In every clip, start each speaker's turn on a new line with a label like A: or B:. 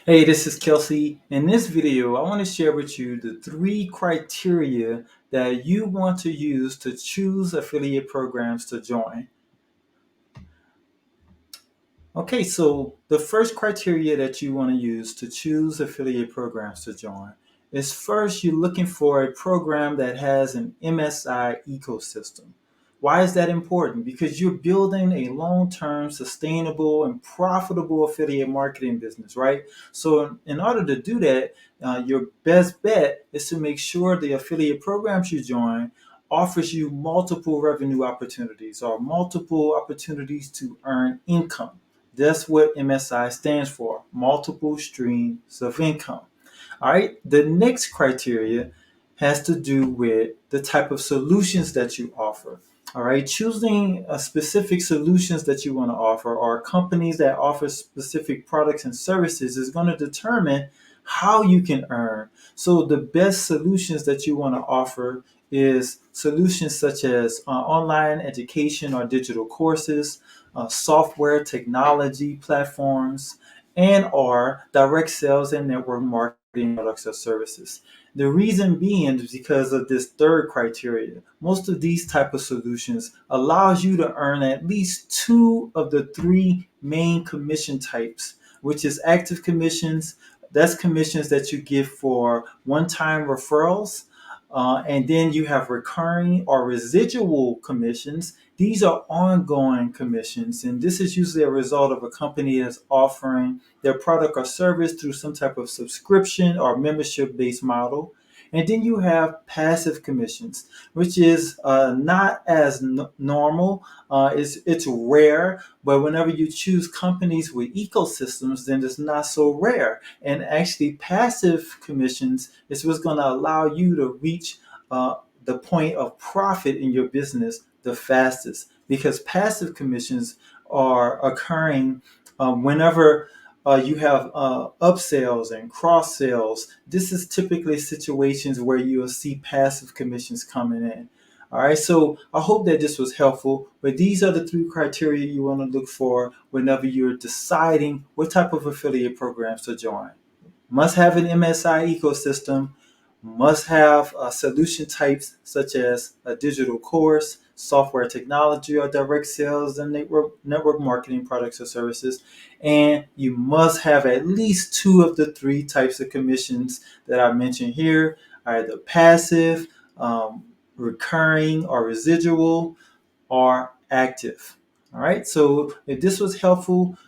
A: Hey, this is Kelsey. In this video, I want to share with you the three criteria that you want to use to choose affiliate programs to join. Okay, so the first criteria that you want to use to choose affiliate programs to join is first you're looking for a program that has an MSI ecosystem. Why is that important? Because you're building a long-term, sustainable, and profitable affiliate marketing business, right? So, in order to do that, your best bet is to make sure the affiliate programs you join offers you multiple revenue opportunities or multiple opportunities to earn income. That's what MSI stands for, multiple streams of income. All right. The next criteria has to do with the type of solutions that you offer. All right. Choosing specific solutions that you want to offer or companies that offer specific products and services is going to determine how you can earn. So the best solutions that you want to offer is solutions such as online education or digital courses, software technology platforms, and or direct sales and network marketing products or services. The reason being is because of this third criteria. Most of these type of solutions allows you to earn at least two of the three main commission types, which is active commissions. That's commissions that you give for one-time referrals. And then you have recurring or residual commissions. These are ongoing commissions, and this is usually a result of a company that's offering their product or service through some type of subscription or membership based model. And then you have passive commissions, which is not as normal. It's rare, but whenever you choose companies with ecosystems, then it's not so rare. And actually, passive commissions is what's going to allow you to reach the point of profit in your business the fastest, because passive commissions are occurring whenever you have upsells and cross sales. This is typically situations where you'll see passive commissions coming in. All right, so I hope that this was helpful. But these are the three criteria you want to look for whenever you're deciding what type of affiliate programs to join. Must have an MSI ecosystem, must have solution types such as a digital course, software technology, or direct sales and network marketing products or services. And you must have at least two of the three types of commissions that I mentioned here, either passive, recurring, or residual, or active. All right. So if this was helpful,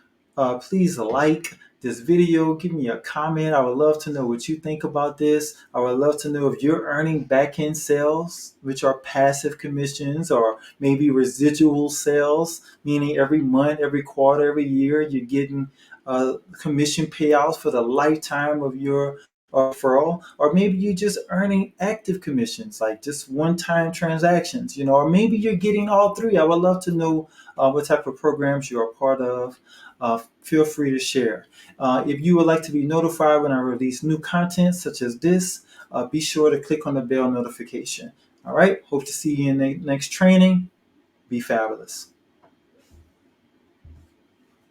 A: please like this video. Give me a comment. I would love to know what you think about this. I would love to know if you're earning back end sales, which are passive commissions, or maybe residual sales, meaning every month, every quarter, every year, you're getting commission payouts for the lifetime of your referral. Or maybe you're just earning active commissions, like just one-time transactions, or maybe you're getting all three. I would love to know what type of programs you're a part of. Feel free to share. If you would like to be notified when I release new content such as this, be sure to click on the bell notification. All right. Hope to see you in the next training. Be fabulous.